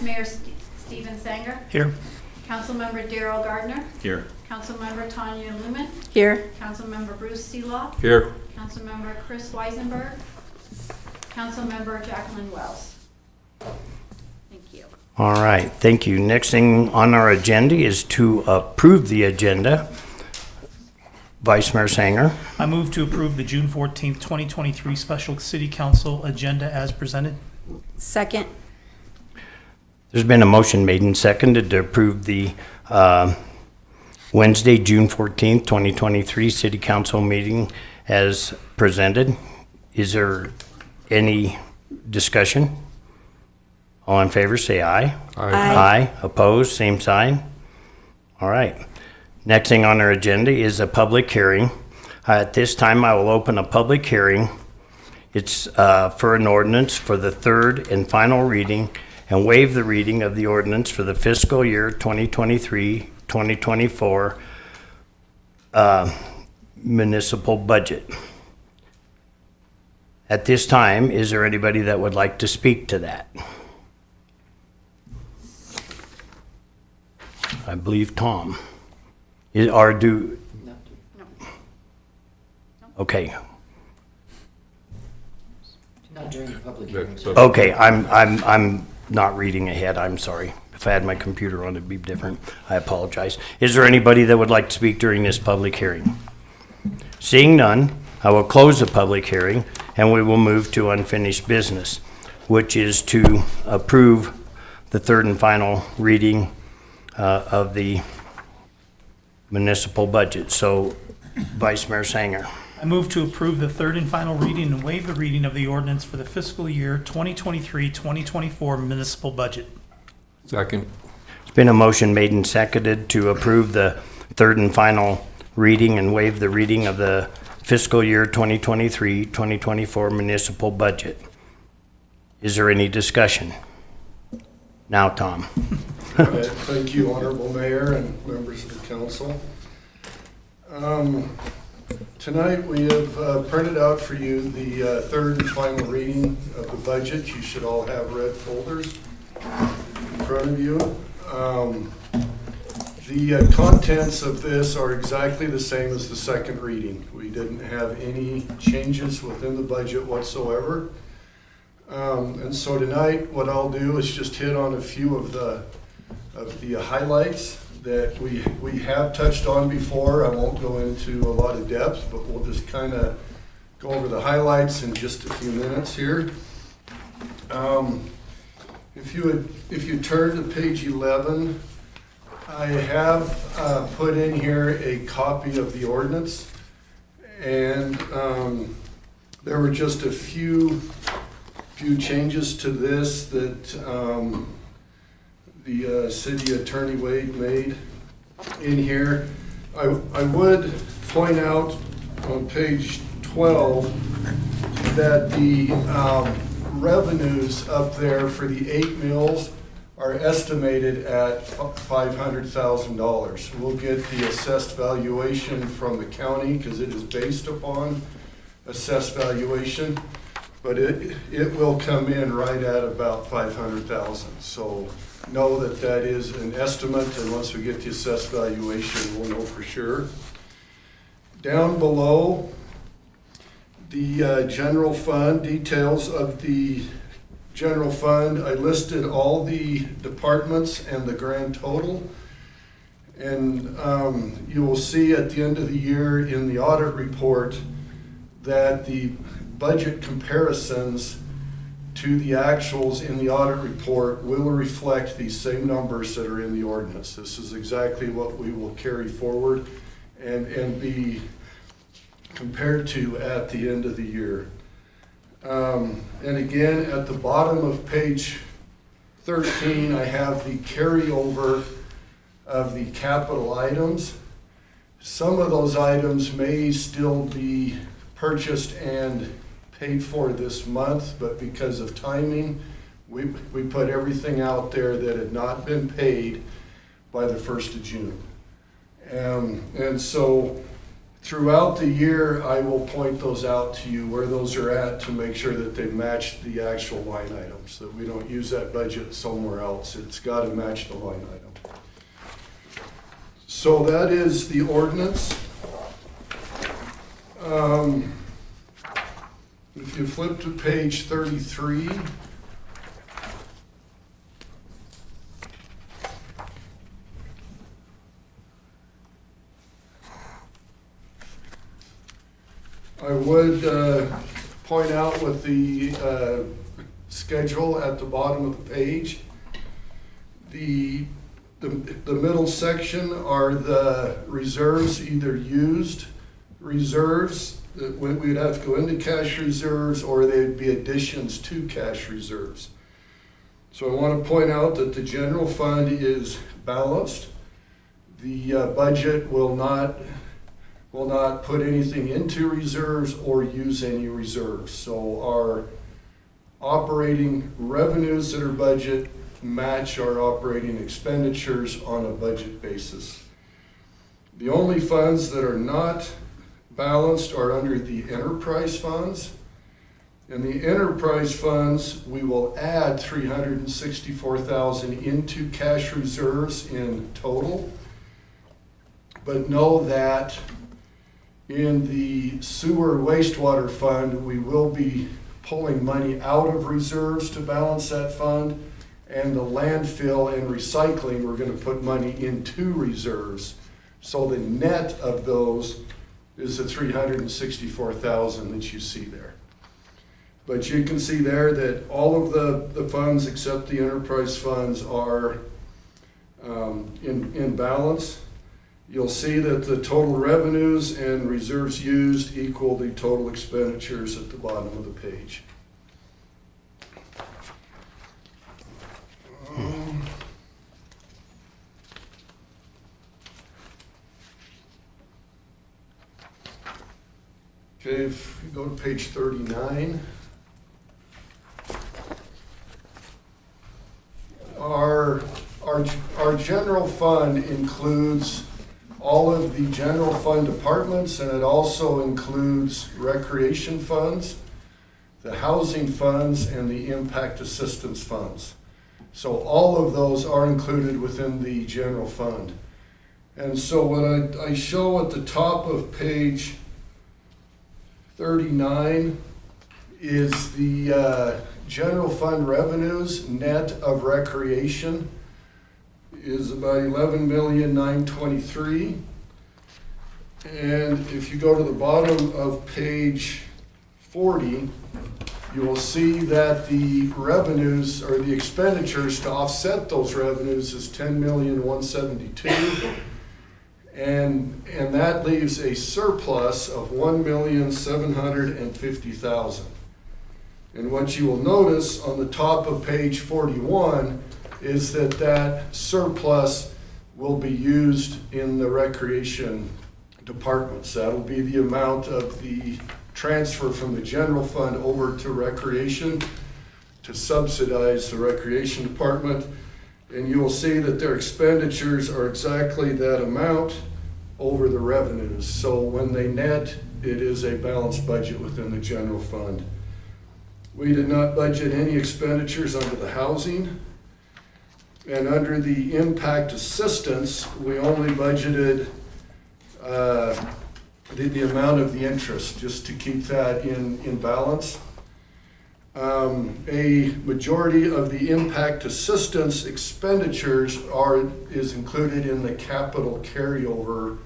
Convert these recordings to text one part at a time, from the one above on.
Mayor Stephen Sanger. Here. Councilmember Darrell Gardner. Here. Councilmember Tanya Lumen. Here. Councilmember Bruce Seeloff. Here. Councilmember Chris Weisenberg. Councilmember Jacqueline Wells. Thank you. All right, thank you. Next thing on our agenda is to approve the agenda. Vice Mayor Sanger. I move to approve the June 14th, 2023 Special City Council agenda as presented. Second. There's been a motion made and seconded to approve the Wednesday, June 14th, 2023 City Council meeting as presented. Is there any discussion? All in favor, say aye. Aye. Aye. Opposed, same sign. All right. Next thing on our agenda is a public hearing. At this time, I will open a public hearing. It's for an ordinance for the third and final reading and waive the reading of the ordinance for the fiscal year 2023-2024 municipal budget. At this time, is there anybody that would like to speak to that? I believe Tom. Or do? No. Okay. Not during the public hearing. Okay, I'm not reading ahead, I'm sorry. If I had my computer on, it'd be different. I apologize. Is there anybody that would like to speak during this public hearing? Seeing none, I will close the public hearing and we will move to unfinished business, which is to approve the third and final reading of the municipal budget. So, Vice Mayor Sanger. I move to approve the third and final reading and waive the reading of the ordinance for the fiscal year 2023-2024 municipal budget. Second. It's been a motion made and seconded to approve the third and final reading and waive the reading of the fiscal year 2023-2024 municipal budget. Is there any discussion? Now, Tom. Thank you, Honorable Mayor and members of the council. Tonight we have printed out for you the third and final reading of the budget. You should all have red folders in front of you. The contents of this are exactly the same as the second reading. We didn't have any changes within the budget whatsoever. And so tonight what I'll do is just hit on a few of the highlights that we have touched on before. I won't go into a lot of depth, but we'll just kind of go over the highlights in just a few minutes here. If you turn to page 11, I have put in here a copy of the ordinance, and there were just a few changes to this that the city attorney Wade made in here. I would point out on page 12 that the revenues up there for the 8 mills are estimated at $500,000. We'll get the assessed valuation from the county because it is based upon assessed valuation, but it will come in right at about $500,000. So know that that is an estimate, and once we get the assessed valuation, we'll know for sure. Down below, the general fund, details of the general fund, I listed all the departments and the grand total. And you will see at the end of the year in the audit report that the budget comparisons to the actuals in the audit report will reflect these same numbers that are in the ordinance. This is exactly what we will carry forward and be compared to at the end of the year. And again, at the bottom of page 13, I have the carryover of the capital items. Some of those items may still be purchased and paid for this month, but because of timing, we put everything out there that had not been paid by the 1st of June. And so throughout the year, I will point those out to you where those are at to make sure that they match the actual line items, that we don't use that budget somewhere else. It's got to match the line item. So that is the ordinance. If you flip to page 33, I would point out with the schedule at the bottom of the page, the middle section are the reserves, either used reserves, that we'd have to go into cash reserves, or they'd be additions to cash reserves. So I want to point out that the general fund is balanced. The budget will not put anything into reserves or use any reserves. So our operating revenues that are budget match our operating expenditures on a budget basis. The only funds that are not balanced are under the enterprise funds. In the enterprise funds, we will add $364,000 into cash reserves in total. But know that in the sewer wastewater fund, we will be pulling money out of reserves to balance that fund. And the landfill and recycling, we're going to put money into reserves. So the net of those is the $364,000 that you see there. But you can see there that all of the funds except the enterprise funds are in balance. You'll see that the total revenues and reserves used equal the total expenditures at the bottom of the page. Okay, if you go to page 39, our general fund includes all of the general fund departments, and it also includes recreation funds, the housing funds, and the impact assistance funds. So all of those are included within the general fund. And so what I show at the top of page 39 is the general fund revenues net of recreation is about $11,923,000. And if you go to the bottom of page 40, you will see that the revenues or the expenditures to offset those revenues is $10,172,000. And that leaves a surplus of $1,750,000. And what you will notice on the top of page 41 is that surplus will be used in the recreation departments. That'll be the amount of the transfer from the general fund over to recreation to subsidize the recreation department. And you will see that their expenditures are exactly that amount over the revenues. So when they net, it is a balanced budget within the general fund. We did not budget any expenditures under the housing. And under the impact assistance, we only budgeted the amount of the interest, just to keep that in balance. A majority of the impact assistance expenditures is included in the capital carryover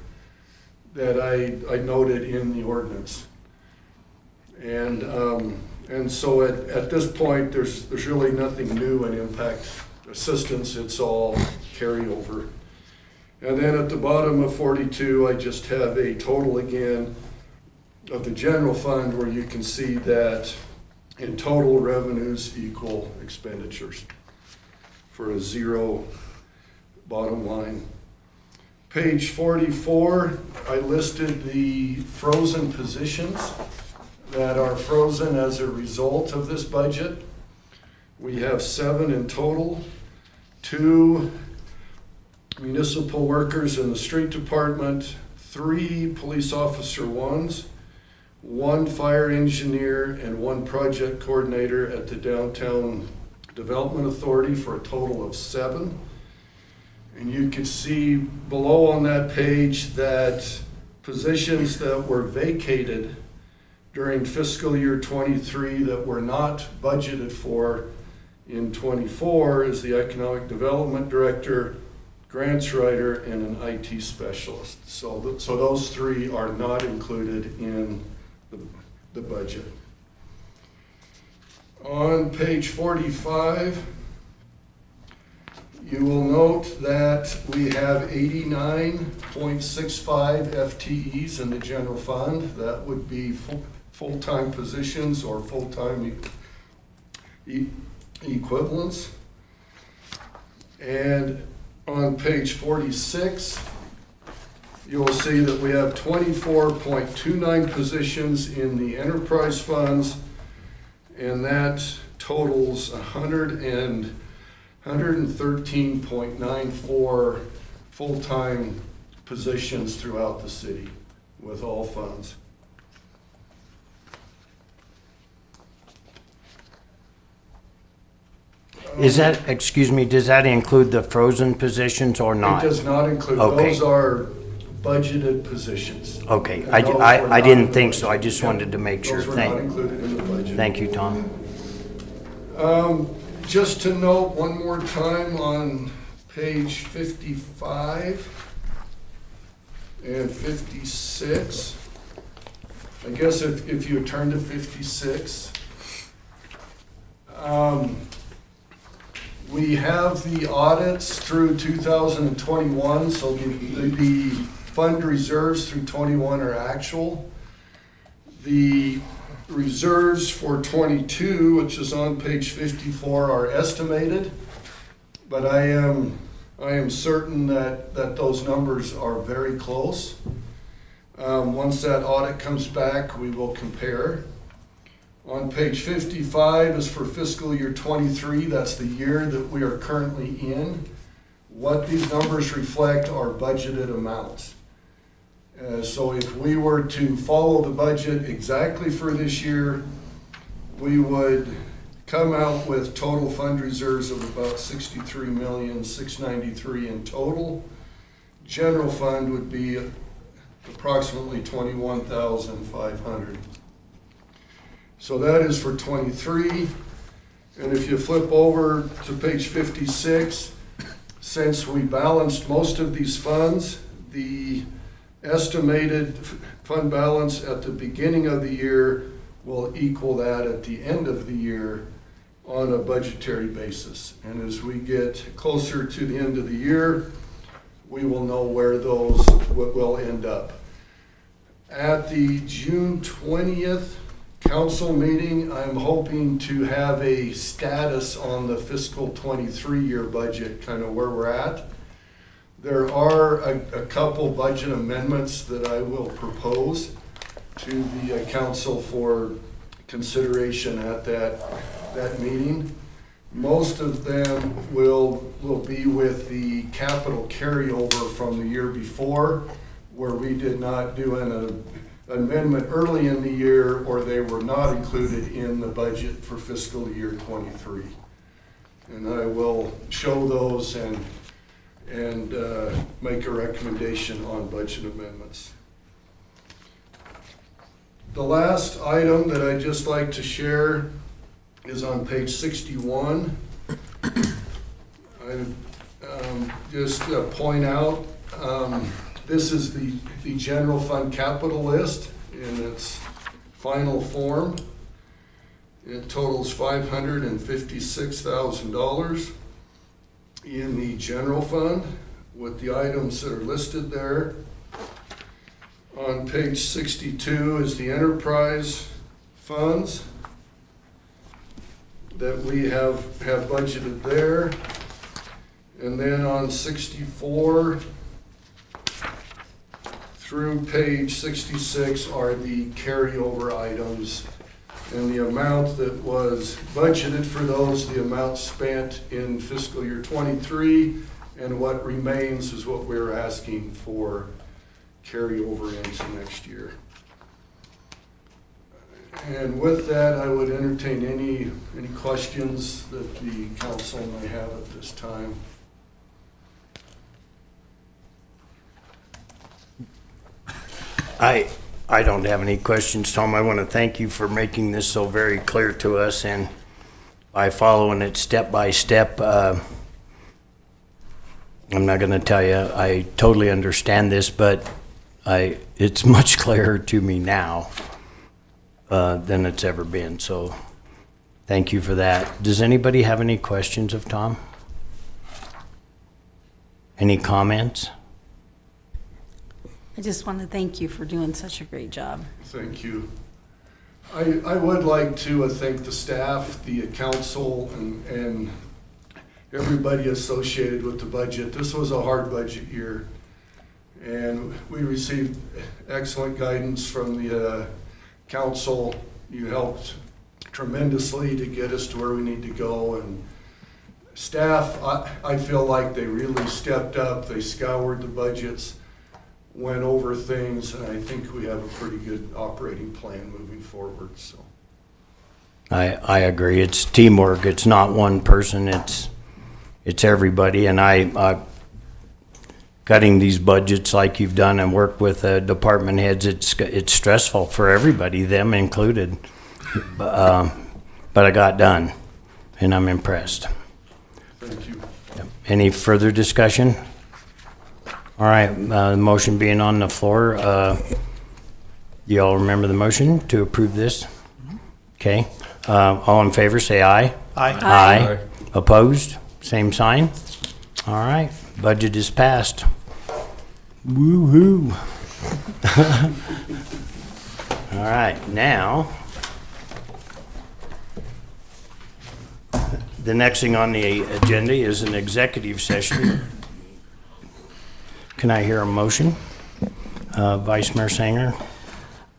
that I noted in the ordinance. And so at this point, there's really nothing new in impact assistance. It's all carryover. And then at the bottom of 42, I just have a total again of the general fund, where you can see that in total revenues equal expenditures for a zero bottom line. Page 44, I listed the frozen positions that are frozen as a result of this budget. We have 7 in total, 2 municipal workers in the street department, 3 police officer ones, 1 fire engineer, and 1 project coordinator at the Downtown Development Authority for a total of 7. And you can see below on that page that positions that were vacated during fiscal year 23 that were not budgeted for in 24 is the Economic Development Director, grants writer, and an IT specialist. So those 3 are not included in the budget. On page 45, you will note that we have 89.65 FTEs in the general fund. That would be full-time positions or full-time equivalents. And on page 46, you will see that we have 24.29 positions in the enterprise funds, and that totals 113.94 full-time positions throughout the city with all funds. Is that, excuse me, does that include the frozen positions or not? It does not include, Okay. those are budgeted positions. Okay, And those were I not didn't in the think so. I budget. just wanted to make sure. Those were not included in the budget. Thank you, Tom. Just to note one more time on page 55 and 56, I guess if you turn to 56, we have the audits through 2021, so the fund reserves through 21 are actual. The reserves for 22, which is on page 54, are estimated, but I am certain that those numbers are very close. Once that audit comes back, we will compare. On page 55 is for fiscal year 23, that's the year that we are currently in. What these numbers reflect are budgeted amounts. So if we were to follow the budget exactly for this year, we would come out with total fund reserves of about $63,693,000 in total. General fund would be approximately $21,500. So that is for 23. And if you flip over to page 56, since we balanced most of these funds, the estimated fund balance at the beginning of the year will equal that at the end of the year on a budgetary basis. And as we get closer to the end of the year, we will know where those will end up. At the June 20th council meeting, I'm hoping to have a status on the fiscal 23 year budget, kind of where we're at. There are a couple budget amendments that I will propose to the council for consideration at that meeting. Most of them will be with the capital carryover from the year before, where we did not do an amendment early in the year, or they were not included in the budget for fiscal year 23. And I will show those and make a recommendation on budget amendments. The last item that I'd just like to share is on page 61. I just point out, this is the general fund capital list in its final form. It totals $556,000 in the general fund with the items that are listed there. On page 62 is the enterprise funds that we have budgeted there. And then on 64 through page 66 are the carryover items. And the amount that was budgeted for those, the amount spent in fiscal year 23, and what remains is what we're asking for carry over into next year. And with that, I would entertain any questions that the council may have at this time. I don't have any questions, Tom. I want to thank you for making this so very clear to us, and by following it step by step. I'm not going to tell you I totally understand this, but it's much clearer to me now than it's ever been. So thank you for that. Does anybody have any questions of Tom? Any comments? I just want to thank you for doing such a great job. Thank you. I would like to thank the staff, the council, and everybody associated with the budget. This was a hard budget year, and we received excellent guidance from the council. You helped tremendously to get us to where we need to go, and staff, I feel like they really stepped up. They scoured the budgets, went over things, and I think we have a pretty good operating plan moving forward, so. I agree. It's teamwork. It's not one person. It's everybody. And cutting these budgets like you've done and work with department heads, it's stressful for everybody, them included. But I got done, and I'm impressed. Thank you. Any further discussion? All right, the motion being on the floor, you all remember the motion to approve this? Okay, all in favor, say aye. Aye. Aye. Opposed? Same sign. All right, budget is passed. Woo-hoo. All right, now, the next thing on the agenda is an executive session. Can I hear a motion? Vice Mayor Sanger?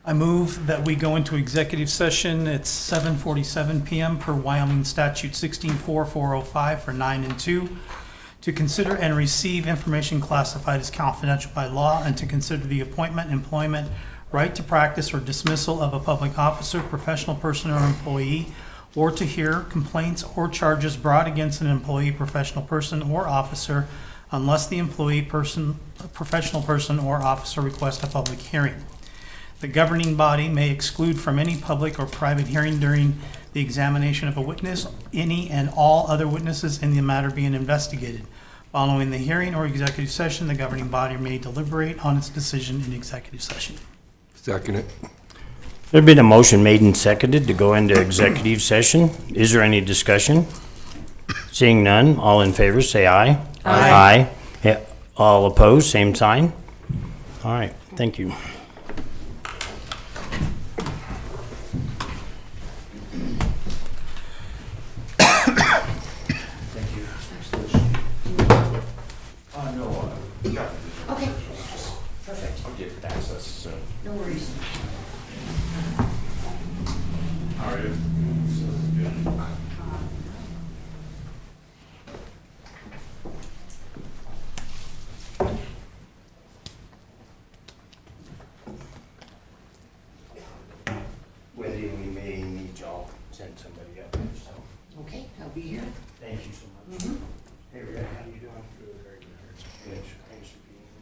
I move that we go into executive session at 7:47 PM per Wyoming Statute 16-4405 for 9 and 2, to consider and receive information classified as confidential by law, and to consider the appointment, employment, right to practice, or dismissal of a public officer, professional person, or employee, or to hear complaints or charges brought against an employee, professional person, or officer, unless the employee, professional person, or officer requests a public hearing. The governing body may exclude from any public or private hearing during the examination of a witness any and all other witnesses in the matter being investigated. Following the hearing or executive session, the governing body may deliberate on its decision in executive session. Second it. There's been a motion made and seconded to go into executive session. Is there any discussion? Seeing none, all in favor say aye. Aye. Yeah, all opposed, same sign. All right, thank you. Okay, perfect. I'll get access soon. No worries. How are you? With you, we may need y'all send somebody up there, so. Okay, I'll be here. Thank you so much. Hey, Rick, how you doing? Very good. Good. Thanks for being here.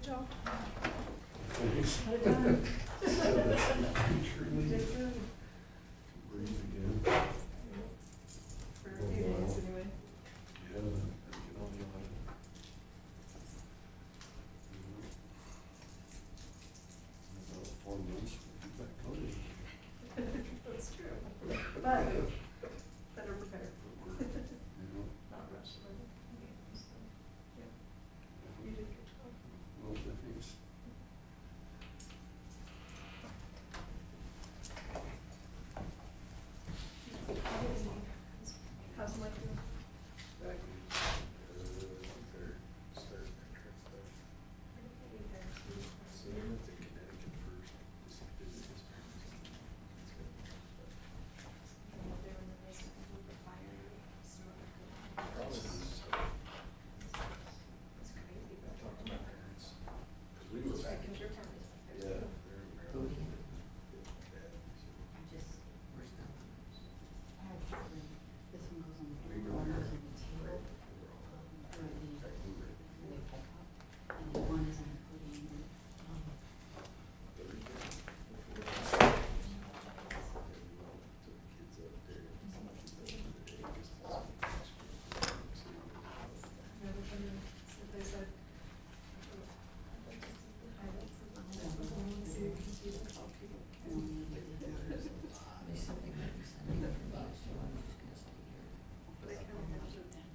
job. Breathe again. For a few days anyway. Yeah, I can only imagine. About 4 months, we'll be back on it. That's true. But better prepared. Not rushed. So, yeah. You did a good job. Well, thanks. How's life doing? Back in, they're starting their trip there. So they went to Connecticut first, just to visit his parents. It's good. Talked to my parents, 'cause we were back in, yeah, they're in Maryland. Dad, so Where's that? This one goes on we were there right before we were all done. In fact, we were and then one is on the podium. Thursday before. Yeah, we all took the kids up there. They said. There's something that you sent me from you, so I'm just gonna stay here. They kind of mentioned that.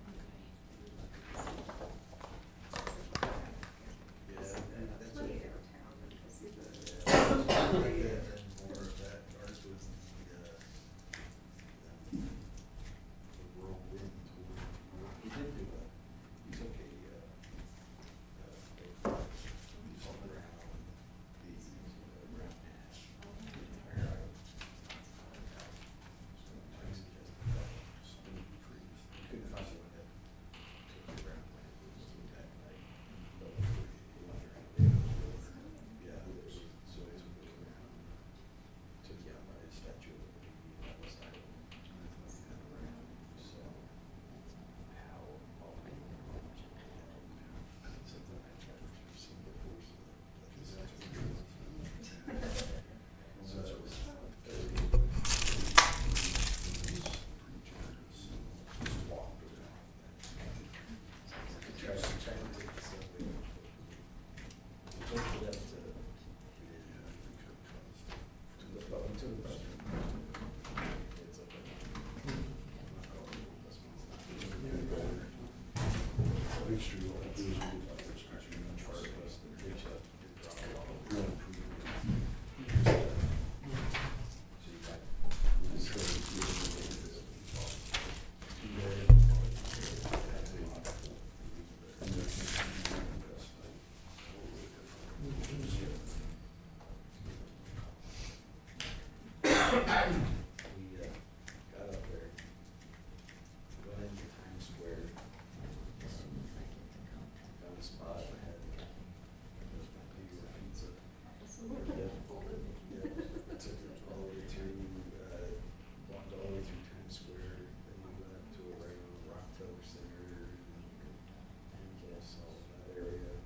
Yeah, and that's what. Plenty downtown, and I see the. More of that, ours was the rural wind tour. We did do we took a, just all around the, around the entire island. So I suggested that, spin trees. We couldn't find one that took the ground like it was that night. But we went around there. Yeah, so it's around, took down by a statue of liberty on the side of it. And around, so how all the something I've never seen before, so that's what it is. So that's what it's. Just walked around. Trying to take the subway. Hopefully that's we didn't have to cut costs to the bus. It's up Make sure you all do is we got this scratching and chart us that takes up to get dropped off. We want to prove it. So you got, this goes to the this. Too bad. And there's we got up there, went into Times Square, found a spot that had pizza. Yeah, took it all the way through, walked all the way through Times Square, then we went up to around Rockefeller Center and just all that area.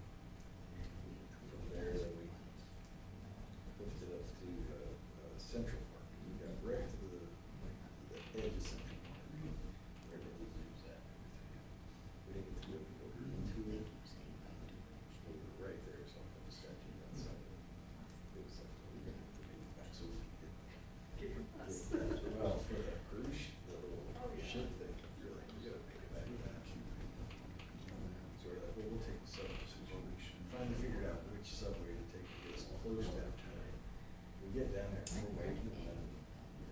From there, then we hooked it up to Central Park. We got right to the edge of Central Park, where the zoo's at and everything. We didn't get to really go into it. We were right there, so I put the statue outside of it. It was like, we're gonna have to make it back so we could get well, for the cruise, the little ship thing, you're like, we gotta make it back to that. So we're like, well, we'll take the subway situation, finally figured out which subway to take to get us close downtown. We get down there, and we're waiting, and then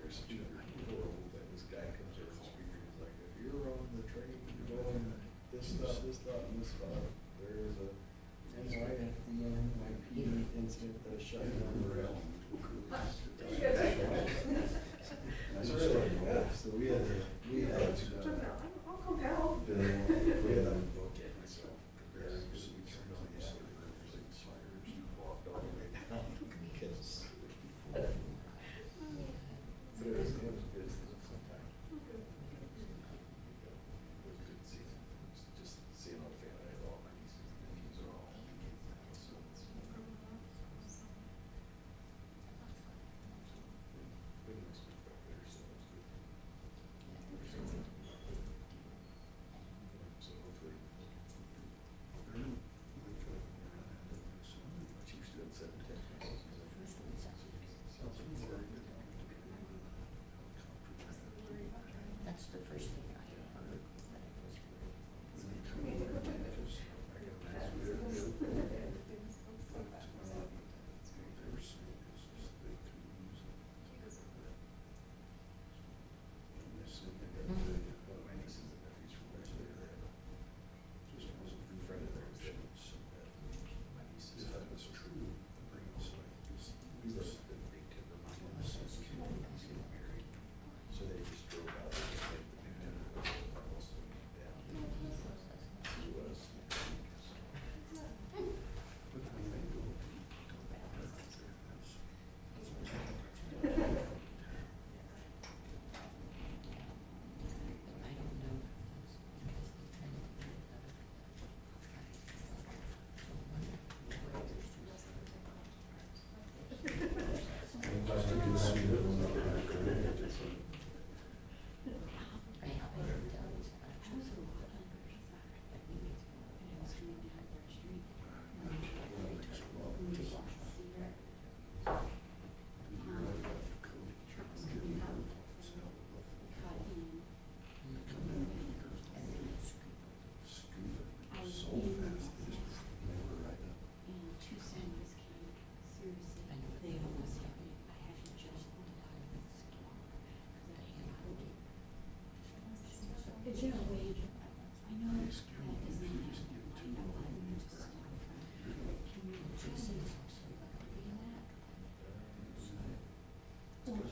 there's such a horrible, but this guy comes over the speaker, he's like, if you're on the train, you're going this stop, and this stop, there is a NYFDNYP incident that shut down the rail. That's really, yeah, so we had to, I'll come help. we had to book it, so, so we turned on the elevators and sliders and walked all the way down because it was before. But it was good, it was a fun time. It was good seeing, just seeing all the family, all my nieces and nephews are all, so.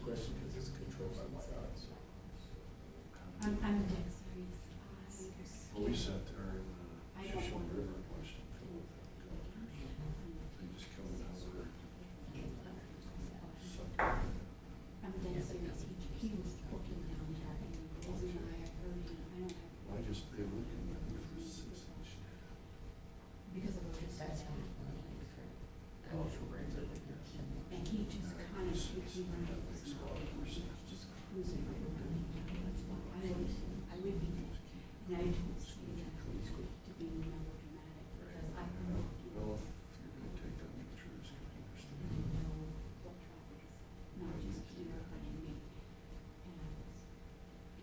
question because it's controlled by my eyes. I'm dead serious. Well, we sat there in I the don't Shoshone want- River and watched them fill with helicopters. They just come out of there. Suck it. I'm dead serious. He was looking down there and Liz and I are hurting. I don't have, I just, they look in that river 6 inch. because of what he said. That's how it's one of the things for. And he just kind of, he ran up his mouth, just cruising right around. That's why I would be, and I didn't say that to be melodramatic, because I know, Well, if you're gonna take that much risk, I I understand. know what traffic is, not just here, but in me. And I was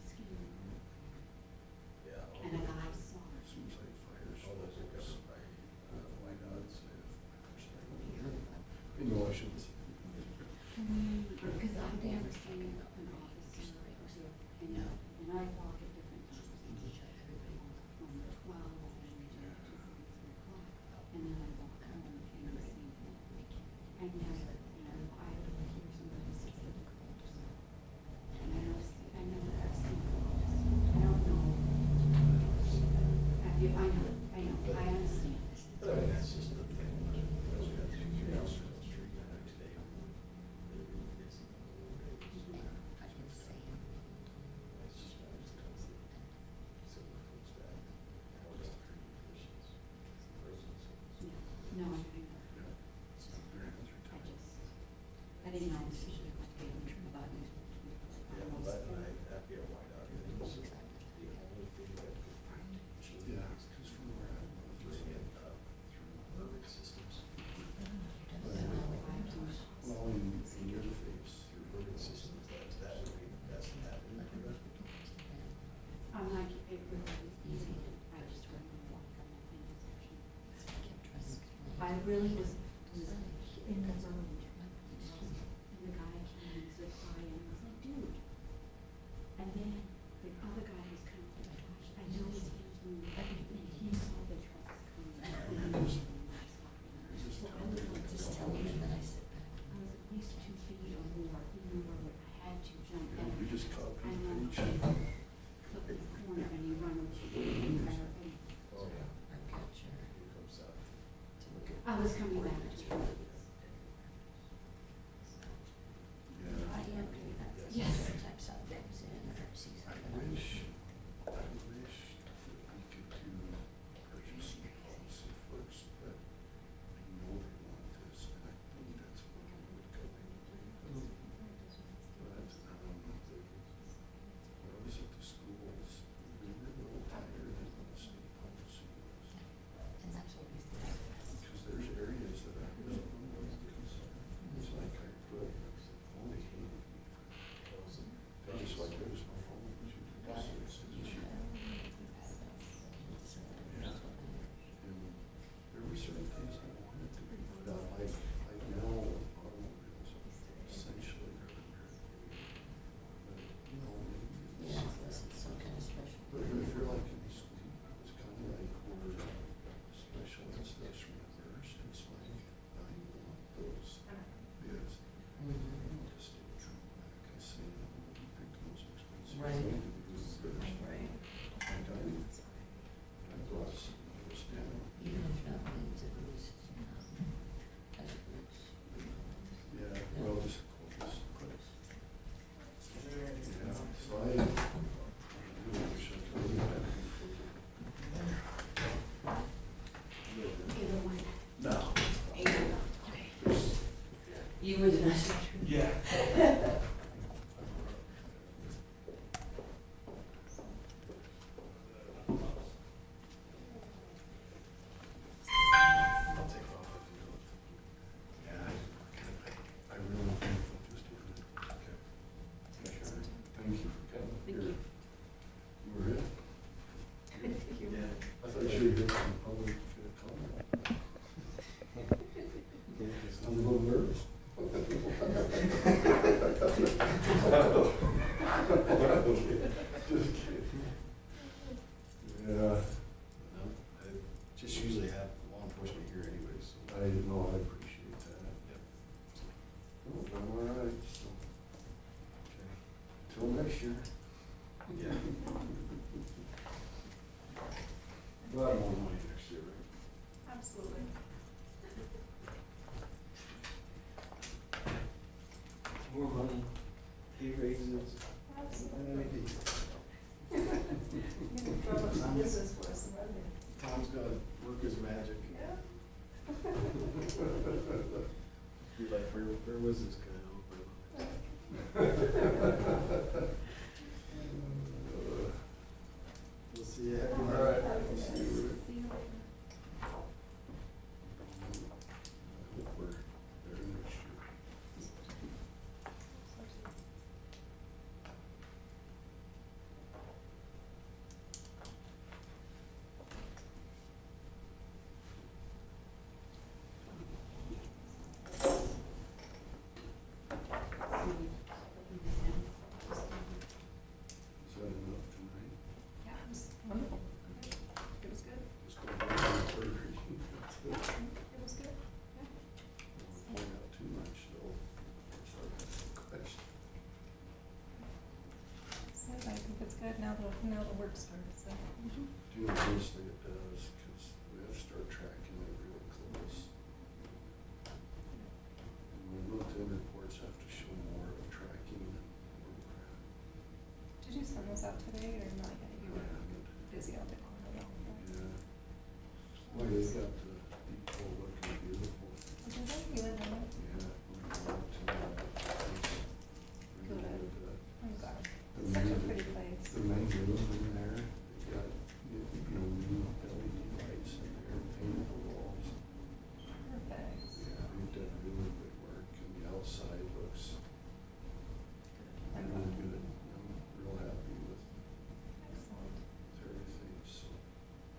skiing, and a guy saw it. Seems like fires. Why not say You know, I shouldn't say. Because I've never seen an officer, and I walk at different times, from 12 and to 3 o'clock, and then I walk home and the same thing. I never, I hear somebody say something, and I know I've seen it. I don't know. I know, I understand. That's just the thing. No, I just, I didn't know this was about you. Yeah, because from where I was, through urban systems. Well, in your face, through urban systems, that's happening. I'm like, it really was easy. I just went and walked on that intersection. I really was in the road. And the guy came and said hi, and I was like, dude. And then the other guy was kind of like, gosh, I know his hands moving. And he saw the trucks coming. And I was so I was like, Just tell me and then I sit back. I was at least 2 feet or more. Even though I had to jump in. You just copy I know. each. Flip the corner and you run over the fire. I've got your. I was coming back to Yeah. I am doing that. Yes. Sometimes something comes in or sees I something. wish that we could do purchasing policy first, but I know they want this, and I think that's what it would go into. But, when I was at the schools, we were a little tired of the state policy was. And that's what we do. Because there's areas that I was on, because it's like I put, only hated me for, they just like, there's my phone, but you can just, it's you. Yeah. And there were certain things I wanted to be put out, like, I know automobiles are essentially urban. But, maybe Yeah, it's, this is some kind of special. but if you're like in school, it's kind of like where special ed stuff's reversed, it's like, I want those bids. To stay true back and say, you pick the most expensive Right. thing to do first. Like I brought some of those down. Even if not means at least, as roots. Yeah, well, just quotes. Yeah, so I really wish I could do that. Either one. No. You were the best. Yeah. I'll take off if you don't. Yeah, I really think we'll just do it. Okay. Sure. Thank you for coming. Thank Here. you. You were it? Yeah. I thought you were here from the public comment. I'm a little nervous. next year. Yeah. We'll have more money next year, right? Absolutely. More money, pay raises. Absolutely. You can drum up some business for us, some revenue. Tom's gotta work his magic. Yeah. Be like, where was this guy? We'll see you. All right. We'll see you. See you later. I hope we're there next year. Is that enough tonight? Yeah, it was wonderful. It was good. Just go back to the third reading. It was good. Don't point out too much, though. Start asking questions. So I think it's good now the work starts, so. Do you know, honestly, it does, because we have to start tracking it real close. And the month-end reports have to show more of tracking and where we're at. Did you send those out today or not yet? You I were haven't. busy all day long. Yeah. Well, they got the people looking beautiful. Did they? You didn't know that? Yeah. We're going to, Good. really I'm glad. The It's such a men- pretty place. The main room in there, they got, new LED lights in there, painted the walls. Perfect. Yeah, they've done really good work, and the outside looks I'm really glad. good. I'm real happy with Excellent. everything, so.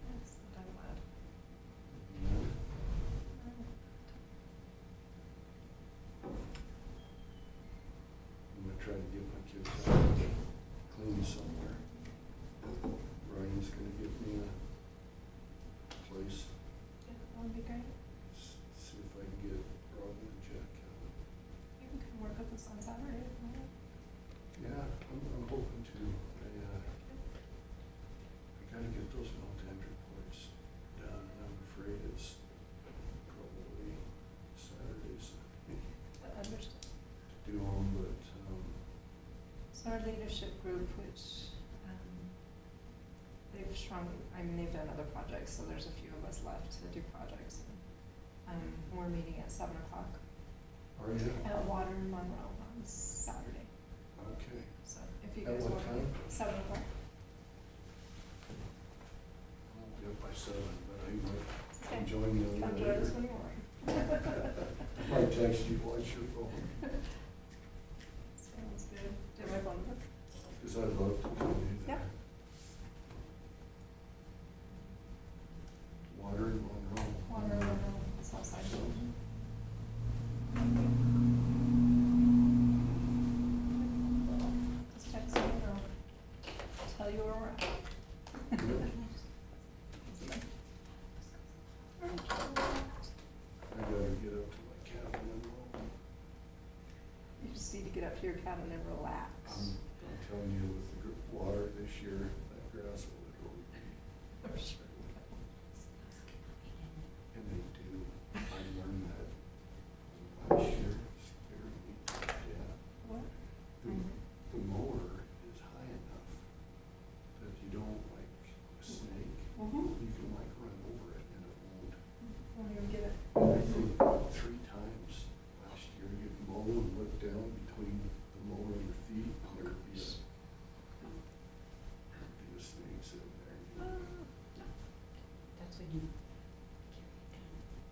Excellent. I'm glad. Yeah. I'm gonna try to get my kids out to clean somewhere. Ryan's gonna give me a place, Yeah, that would be great. see if I can get Robin and Jack out. You can come work with us on Saturday if you want. Yeah, I'm hoping to. I gotta get those month-end reports done, and I'm afraid it's probably Saturdays But understood. to do them, but, So our leadership group, which, they've shrunk, I mean, they've done other projects, so there's a few of us left to do projects. We're meeting at 7:00 are you? at Water in Monroe on Saturday. Okay. So if you At guys what want to, time? 7:00. I'll be up by 7, but I might Okay. come join you a Come little join us later. when you want. Might text you, watch your phone, Sounds good. Do you have my phone number? because I'd love to come in there. Yep. Water in Monroe. Water in Monroe, Southside. Just text me and I'll tell you where we're at. I gotta get up to my cabin and roll. You just need to get up to your cabin and relax. I'm telling you, with the water this year, that grass will literally be. For sure. And they do. I learned that last year, it scared me to death. What? The mower is high enough that you don't like a snake. Mm-hmm. You can like run over it and it won't. Won't even get it. I think 3 times last year you'd mow and look down between the mower and your feet and there'd be a snake sitting there. That's when you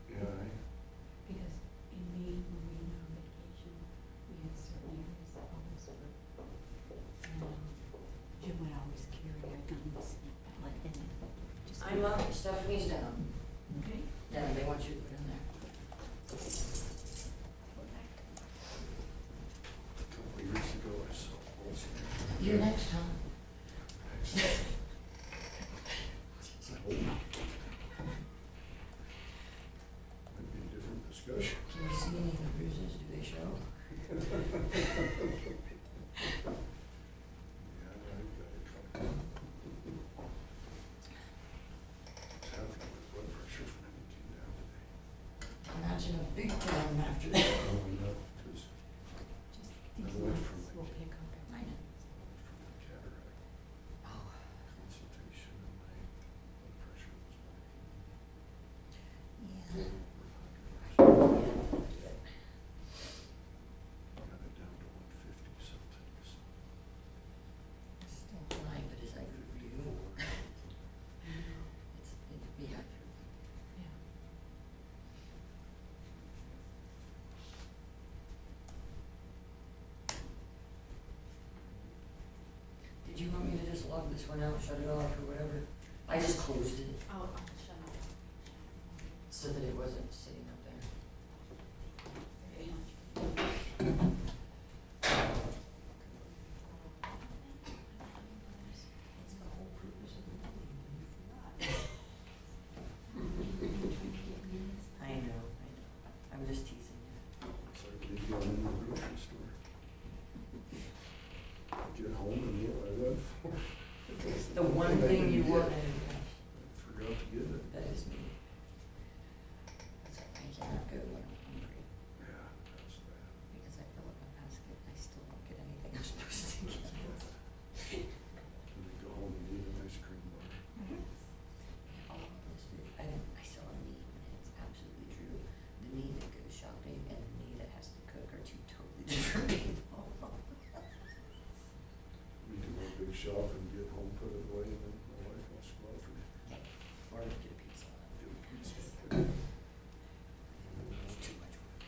carry it down. Yeah, Because in May, when we went on vacation, we had certain areas that always were. Jim would always carry our guns, like, and just. I'm up, Stephanie's down. Okay. Yeah, they want you to put in there. a couple of years ago I saw Olsen. You're next, Tom. Might be a different discussion. Can you see any of the bruises? Do they show? just went out, shut it off or whatever. I just closed it Oh, shut up. so that it wasn't sitting up there. That's the whole purpose of the meeting, you forgot. I know. I'm just teasing you. It's like when you go in the grocery store. Get home and what I left for. The one thing you wanted. I forgot to get it. That is me. That's like, I cannot go when I'm hungry Yeah, that's bad. because I fill up my basket and I still don't get anything I'm supposed to get. Can we go home and eat an ice cream bar? All of this food, I saw a meme and it's absolutely true. The me that goes shopping and the me that has to cook are two totally different people. We do a big shop and get home, put it away, and then my wife wants to go out for Or get a pizza. get a pizza. It's too much work.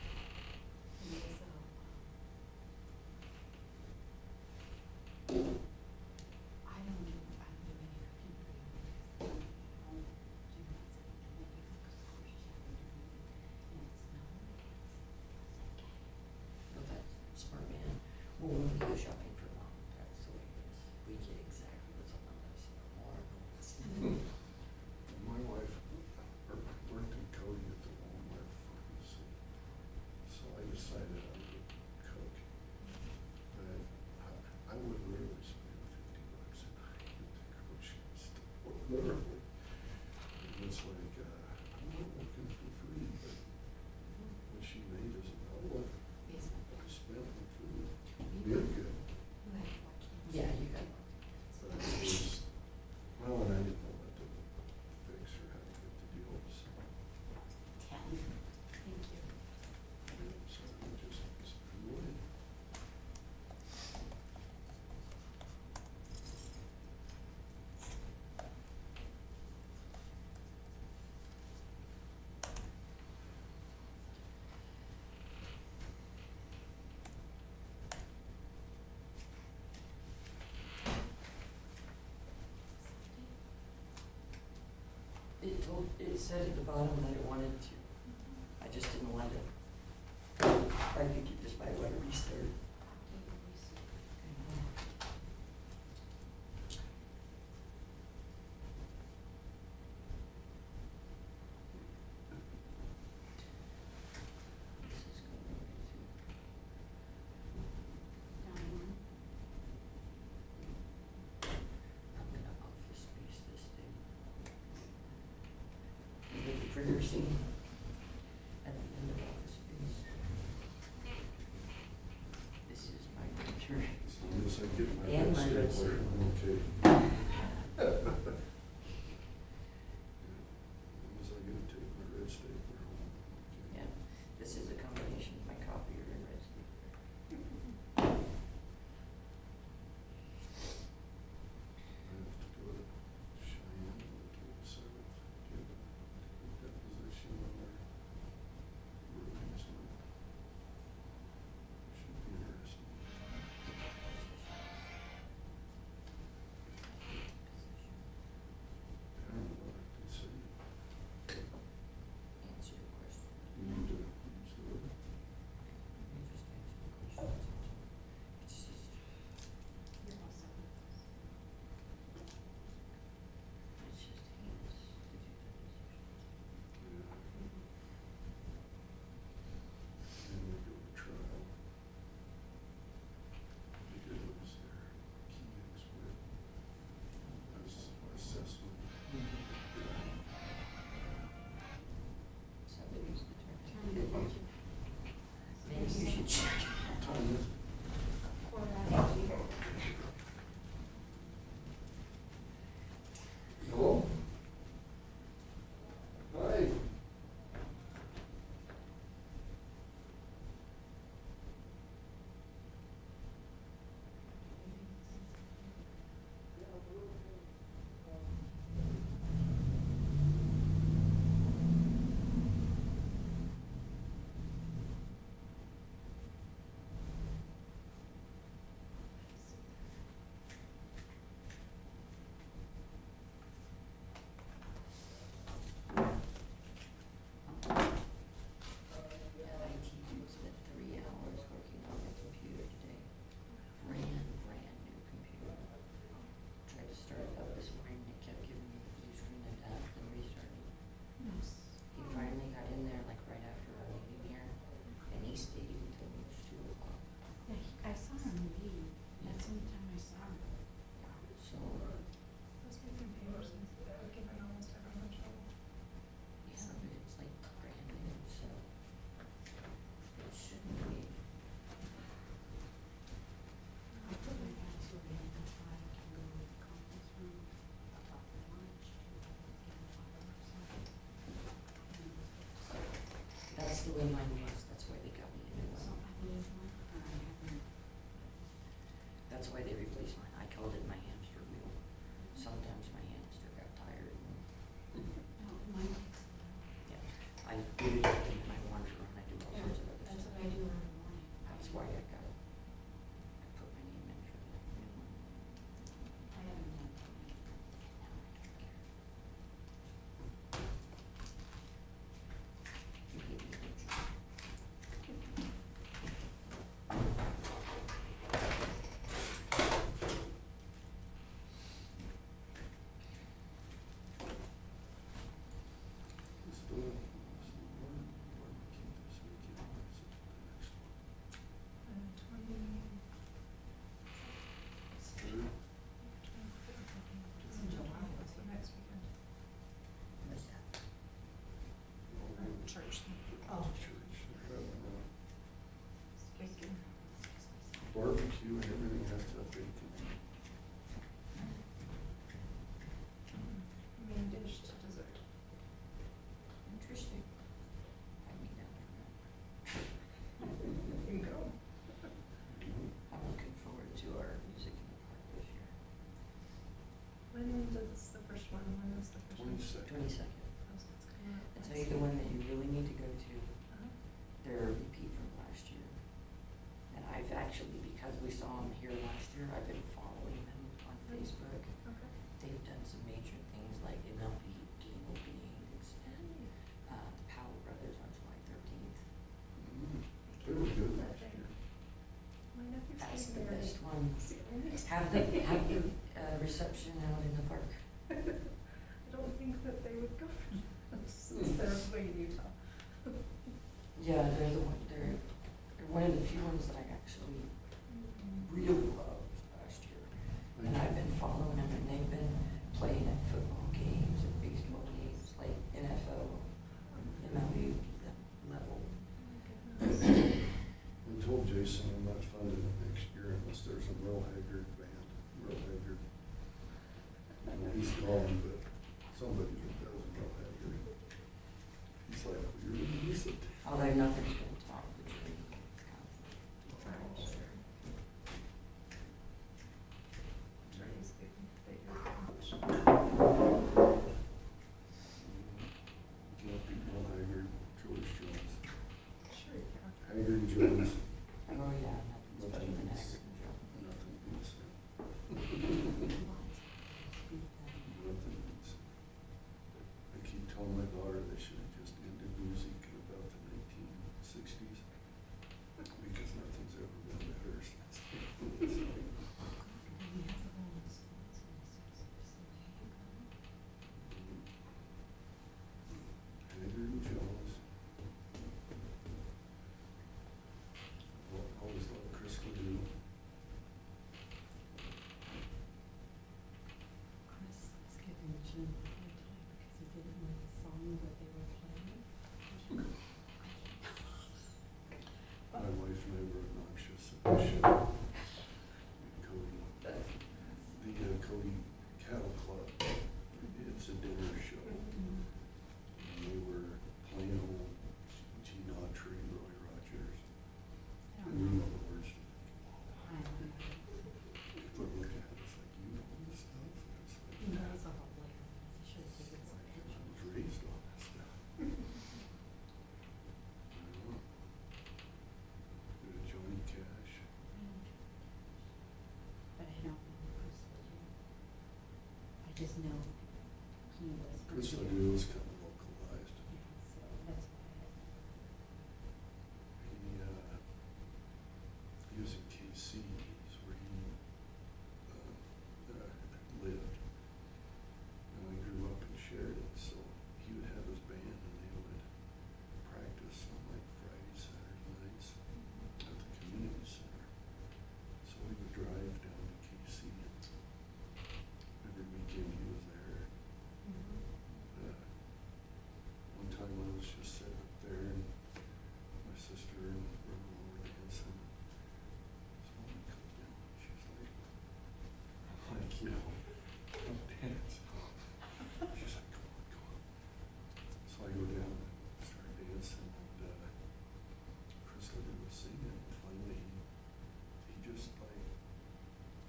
I don't do any cooking for you. I don't do that. But that's smart man. Well, when we go shopping for mom, that's the way it is. We get exactly what's on the list, no more, no less. My wife worked in Cody at the Walmart pharmacy, so I decided I would cook. But I would really spend $50 a night at the grocery store, literally. And it's like, I'm not working for free, but what she made is about what I spent on food. Real good. Yeah, you got. But it was, well, and I didn't know what to fix or how to get the deal, so. Thank you. So we just spent away. It said at the bottom that it wanted to. I just didn't let it. I think it just might let it restart. This is going right to. I'm gonna office space this thing. You get the printer scene at the end of office space. This is my printer. As long as I get my And red my red stapler, stapler. I'm okay. As long as I get to take my red stapler home, I'm okay. Yeah, this is a combination of my copier and red stapler. I have to go to Cheyenne on the 27th, give a deposition on their rulings. Should be interesting. barbecue and everything has to have bacon. Main dish to dessert. Interesting. I mean, Bingo. I'm looking forward to our music in the park this year. When does the first one, when is the first one? 22nd. 22nd. Oh, so it's coming up. I'll tell you the one that you really need to go to. Uh-huh. They're a repeat from last year. And I've actually, because we saw them here last year, I've been following them on Facebook. Okay. They've done some major things like MLB game openings and the Powell Brothers on July 13th. They were good That last thing. year. My nephew's That's the getting best married. one. It's the only time. Have the reception out in the park. I don't think that they would go for that since they're way in Utah. Yeah, they're one of the few ones that I actually really loved last year. And I've been following them, and they've been playing at football games and baseball games, like NFL, MLB level. I told Jason I'm not funding it next year unless there's a Merle Haggard band, Merle Haggard. He's gone, but somebody that does Merle Haggard. He's like, well, you're gonna miss it. Although nothing's gonna top the Dream concert. Journey's big, big accomplishment. Can't beat Merle Haggard, George Jones. Sure you can. Haggard and Jones, Oh, yeah, nothing's better nothing than beats, Haggard and Jones. nothing beats them. Nothing beats them. I keep telling my daughter they should have just ended music in about the 1960s because nothing's ever been better since. Haggard and Jones. Always loved Chris Ledoux. Chris was giving Jim a hard time because he didn't like the song that they were playing. My wife and I were obnoxious at the show. Cody, the Cody Cattle Club, it's a dinner show. And they were playing old Gene Autry, Roy Rogers. And we know the words to it. People are looking at us like, you know this stuff? And it's like, He knows all the lyrics. He should have taken some I pictures. was raised on this stuff. I don't know. Bit of Johnny Cash. But I don't know Chris Ledoux. I just know he was. from Chris here. Ledoux was kind of localized. Yeah, so that's why He was in KC, is where he lived. And I grew up in Sheridan, so he would have his band and they would practice on like Friday, Saturday nights at the community center. So we would drive down to KC and every weekend he was there. One time I was just sitting up there and my sister and brother-in-law were dancing. This woman comes down and she's like, I'm like, you know, don't dance. She's like, come on, come on. So I go down and start dancing and Chris Ledoux was singing and finally he just like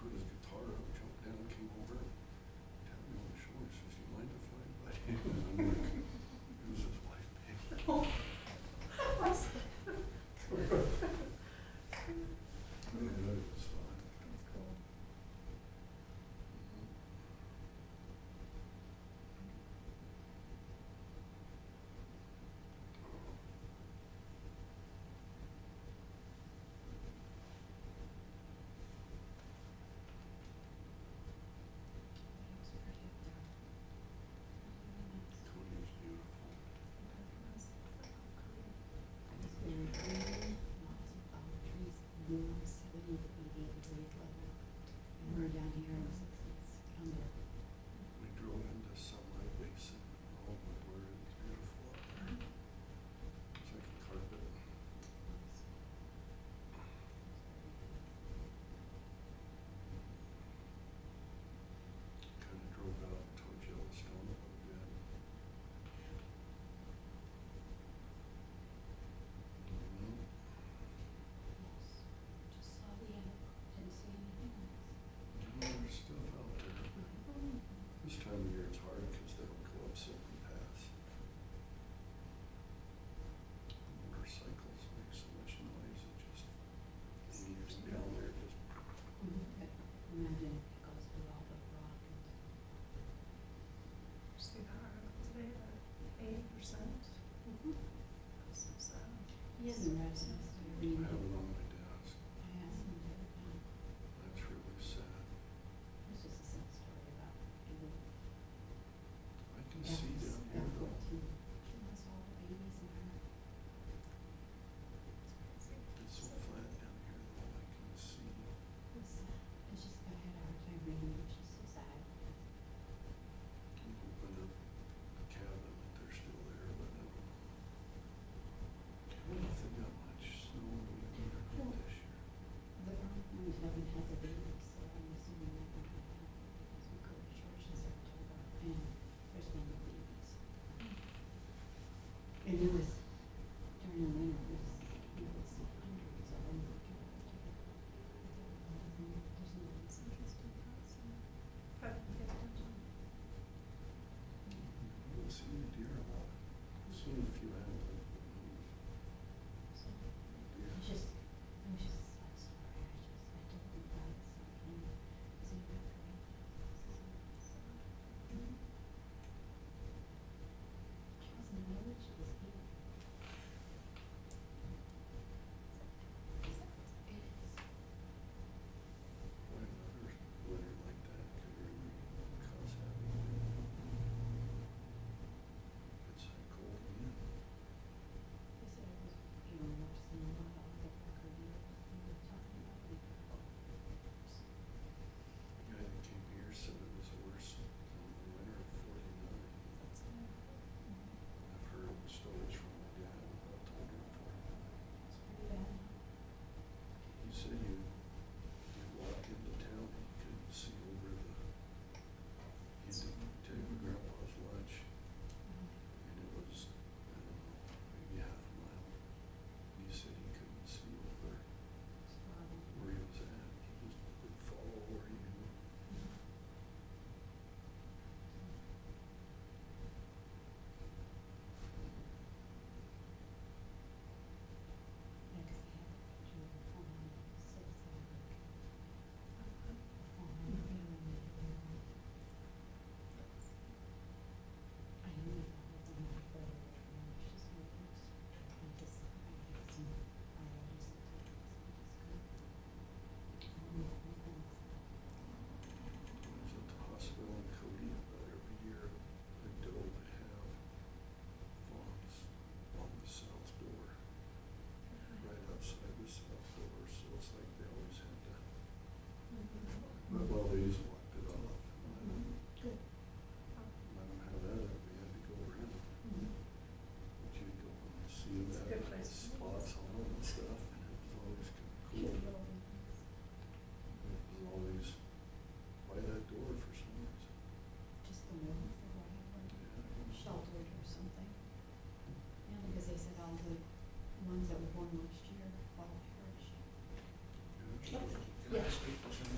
put his guitar up, jumped down, came over, tapped me on the shoulder, says, you mind if I butt in? And I'm like, who's his wife, Peggy? Yeah, it was fun. That's cool. he was pretty up there. Tony was beautiful. Very green, lots of palm trees, warm 70 to 80 degree weather. And we're down here in the 60s, under. We drove into Sunlight Basin. Oh my word, it was beautiful up there. It's like a carpet.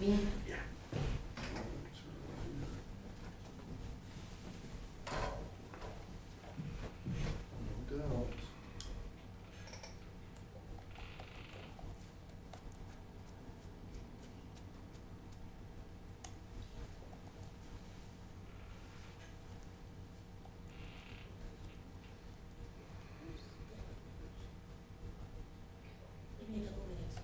Me? No doubt. Give me a couple minutes.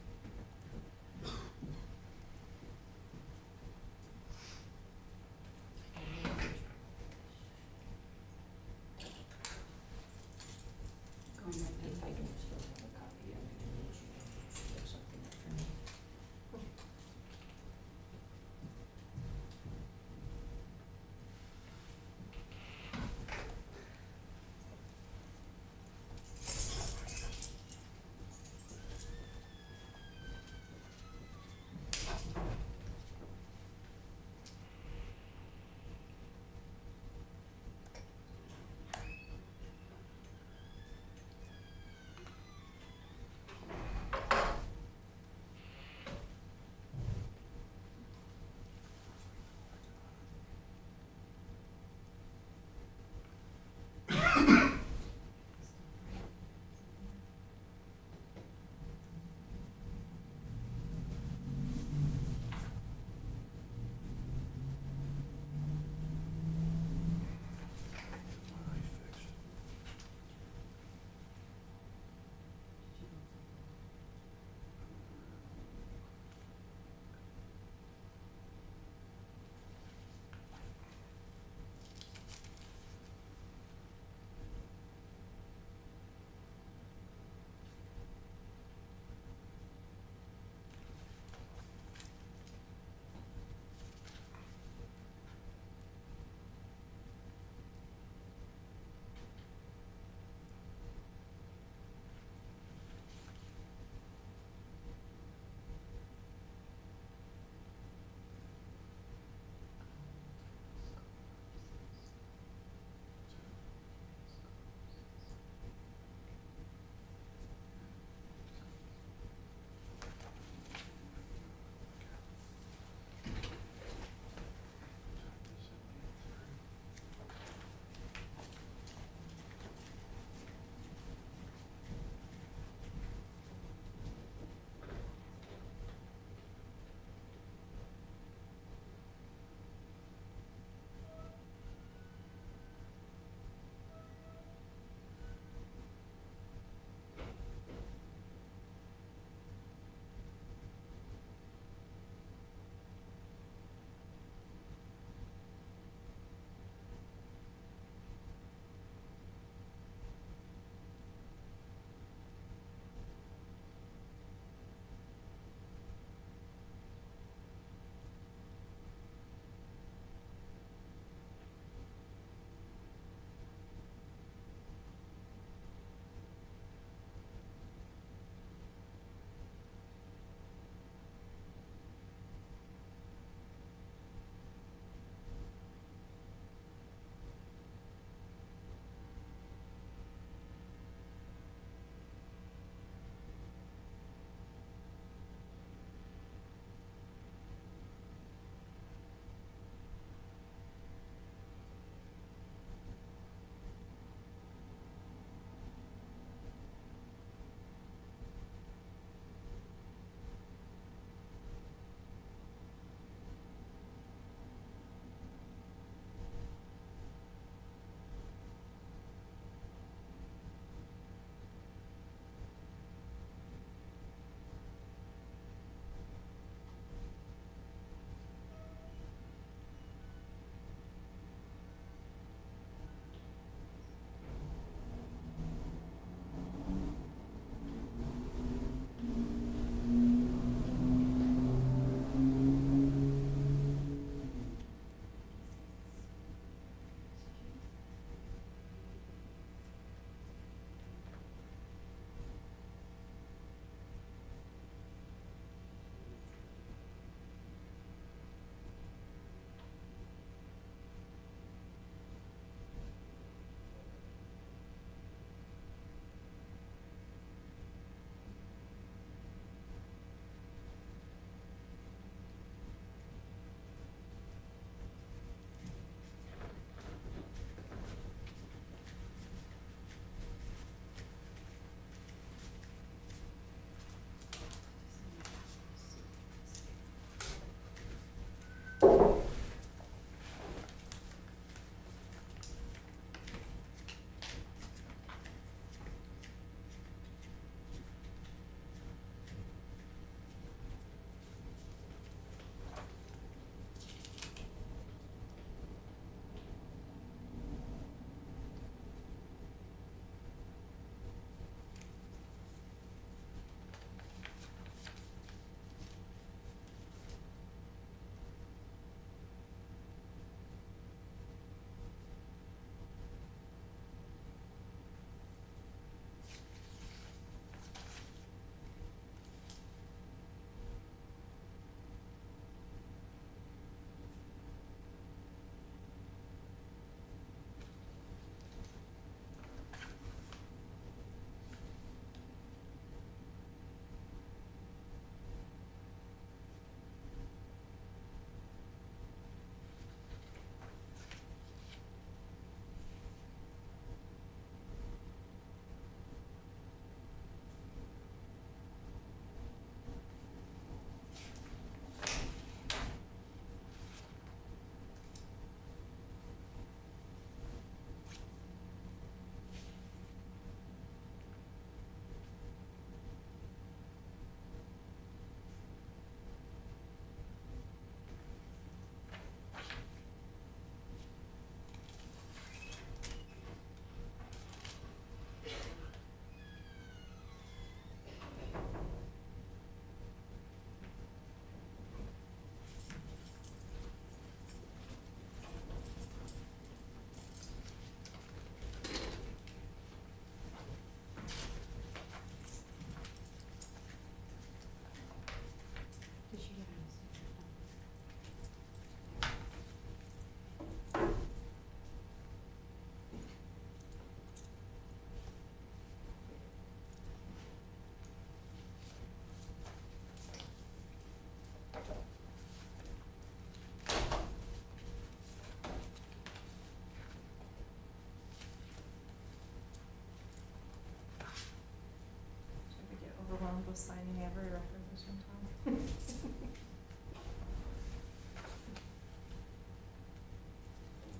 around with signing every record for some time.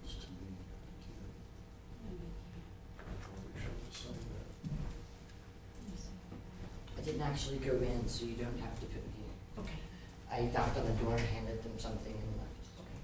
It's to me, I probably should have signed that. I didn't actually go in, so you don't have to put me in. Okay. I knocked on the door, handed them something and left. Okay.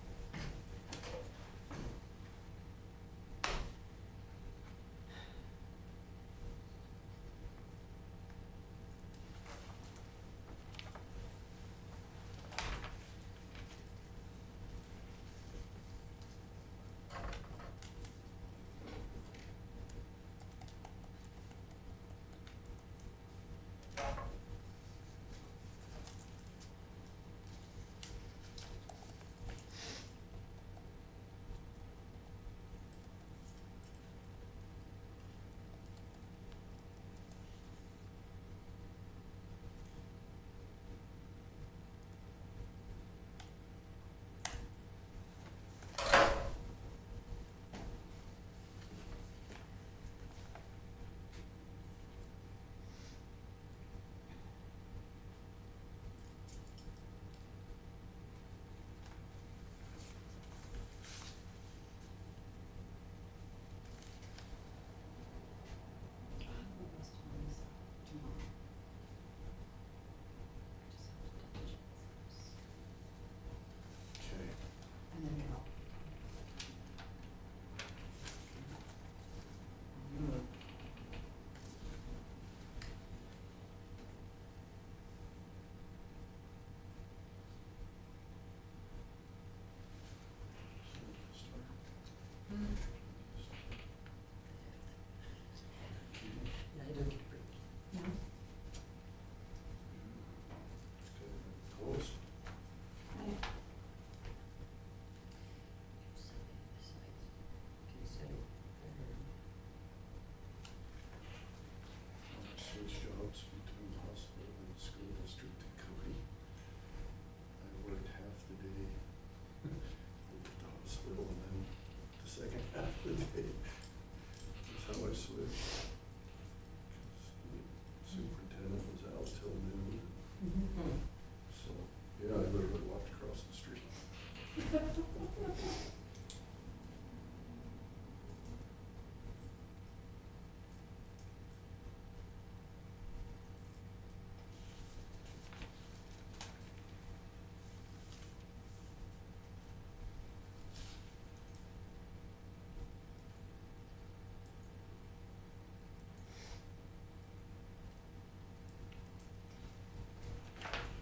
And then you're out. Yeah, I don't get a break. No? Close. Okay. Switch jobs between hospital and school district in Cody. I worked half the day at the hospital and then the second half of the day. That's how I switched. 'Cause the superintendent was out till noon, Mm-hmm. so, yeah, I literally walked across the street.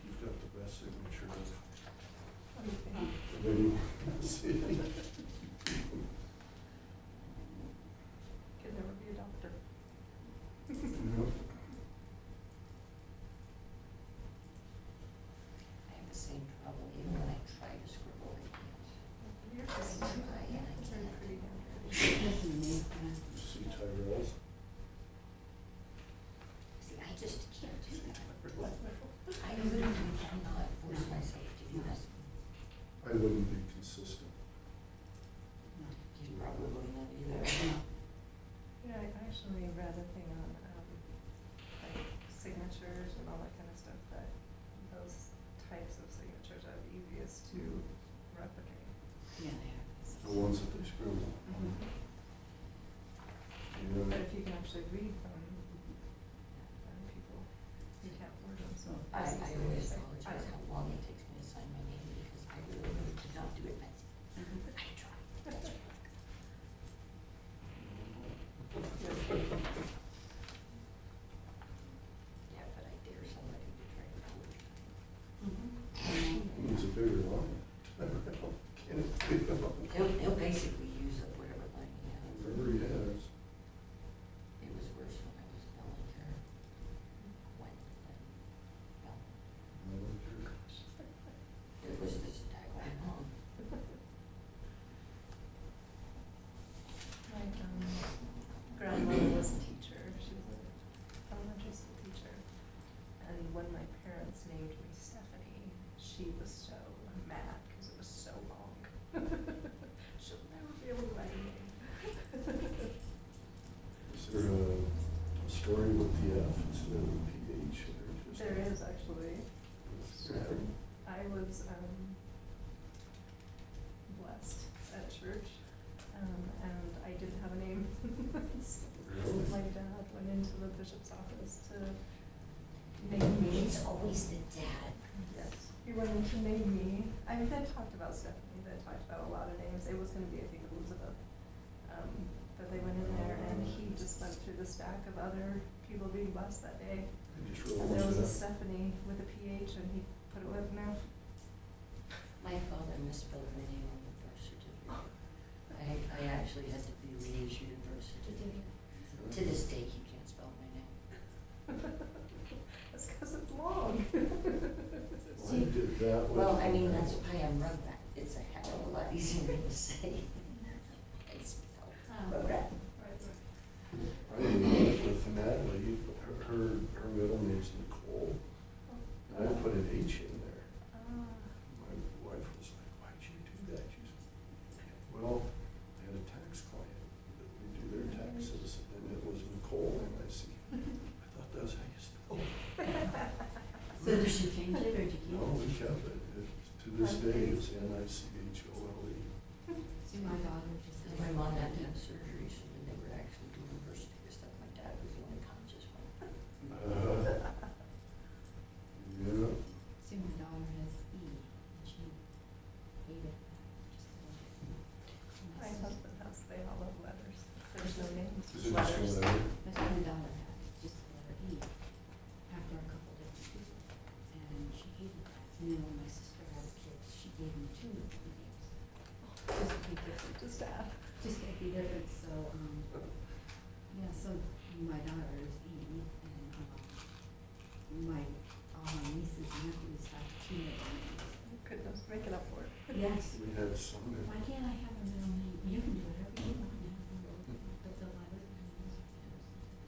You've got the best signature of anyone in the city. Could never be a doctor. Yep. I have the same problem, even when I try to scribble, I can't. You're I just, try and I they're can't. pretty damn good. Listen to me, yeah. You see Tyrell's? See, I just can't do that. I literally cannot force myself to do this. I wouldn't be consistent. You probably not either. Yeah, I actually read a thing on, like signatures and all that kind of stuff, that those types of signatures are the easiest to replicate. Yeah, they are. The ones that they scribble. But Yeah. if you can actually read them, then people, you can't word them, so. I this is the always thing. apologize how long it takes me to sign my name because I really did not do it messy. I tried. Yeah, but I dare somebody to try to forge Mm-hmm. It's a bigger line. Can't it be? mine. He'll basically use up whatever line he has. Whatever he has. It was worse when I was spelling her. When, well, I don't care. it was this daggone long. My grandmother was a teacher, she was an elementary school teacher. And when my parents named me Stephanie, she was so mad because it was so long. She'll never be able to write a name. Is there a story with the F instead of the PH in there too? was, blessed at church, and I didn't have a name. So Really? my dad went into the bishop's office to name me. It's always the dad. Yes, he went in to name me. I mean, they talked about Stephanie, they talked about a lot of names. It was gonna be, I think, Elizabeth. But they went in there and he just went through the stack of other people being blessed that day. I just And there was a realized that. Stephanie with a PH and he put it with mouth. My father misspelled my name on the birth certificate. I actually had to be reissued a birth certificate. To this day, he can't spell my name. That's because it's long. I did that with. Well, I mean, that's why I'm Rugrat. It's a hell of a lot easier to say. It's spelled Rugrat. I did that with Natalie, her middle name's Nicole, and I put an H in there. My wife was like, why'd you do that? She said, well, I had a tax client that we do their taxes, and it was Nicole, N-I-C. I thought that was how you spell it. So did you change it or did you? No, we kept it. To this day, it's N-I-C-H-O-L-E. See, my daughter just. My mom had to have surgery, so when they were actually doing birth certificate stuff, my dad was the only conscious one. Yeah. See, my daughter has E, and she hated that. My husband has, they all have letters. There's no names, Is it just letters. whatever? That's what my daughter had, just the letter E, after a couple different people, and she hated that. And then when my sister had kids, she gave me 2 names. Just to be different, Just to add. just to be different, so, yeah, so my daughter is E, and, all my nieces and nephews have 2 middle names. Goodness, make it up for it. Yes. We had some that. Why can't I have a middle name? You can do whatever you want now, but the letter names.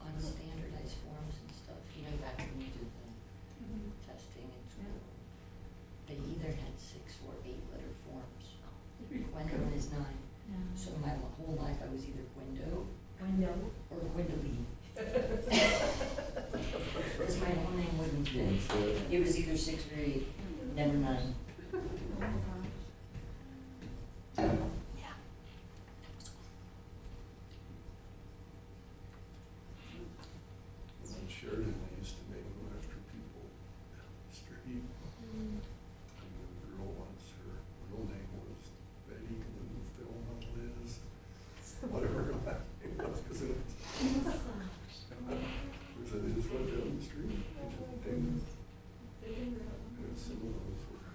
On standardized forms and stuff, you know, back when you did the testing and school, they either had 6 or 8 letter forms. Gwendolyn is 9, so my whole life I was either Gwendo or Gwendoline. Because my whole name wouldn't fit. It was either 6 or 8, never 9. Yeah. In Sheridan, they used to name them after people down the street. And the girl once, her real name was Betty Lou Thelma Liz, whatever her last name was, because it was. Because they just went down the street, and just named them. And some of those were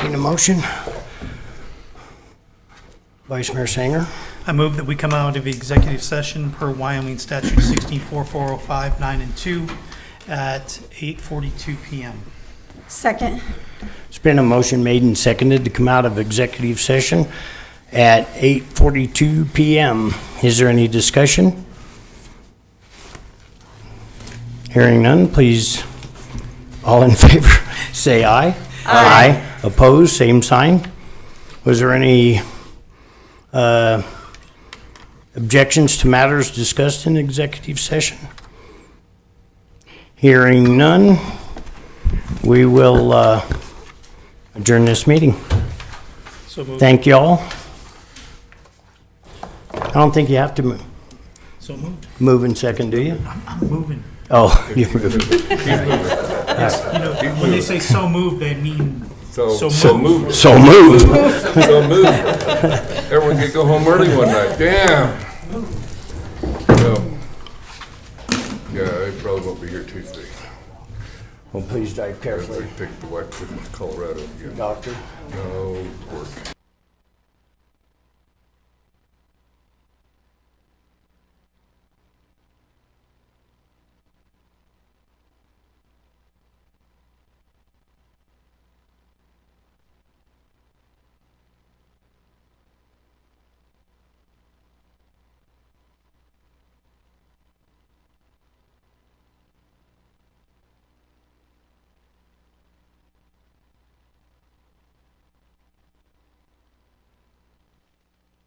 entertain a motion. Vice Mayor Sanger, I move that we come out of executive session per Wyoming Statute 164405, 9 and 2 at 8:42 PM. Second. it's been a motion made and seconded to come out of executive session at 8:42 PM. Is there any discussion? Hearing none, please, all in favor, say aye. Aye. Opposed, same sign. Was there any objections to matters discussed in executive session? Hearing none, we will adjourn this meeting. So moved. Thank you all. I don't think you have to So moved. move in second, do you? I'm moving. Oh, you moved. You know, when they say so moved, they mean So so moved. So moved. So moved. Everyone could go home early one night. Damn. So, yeah, I probably won't be here Tuesday. Well, please drive I carefully, take the wife to Colorado again. doctor. No work.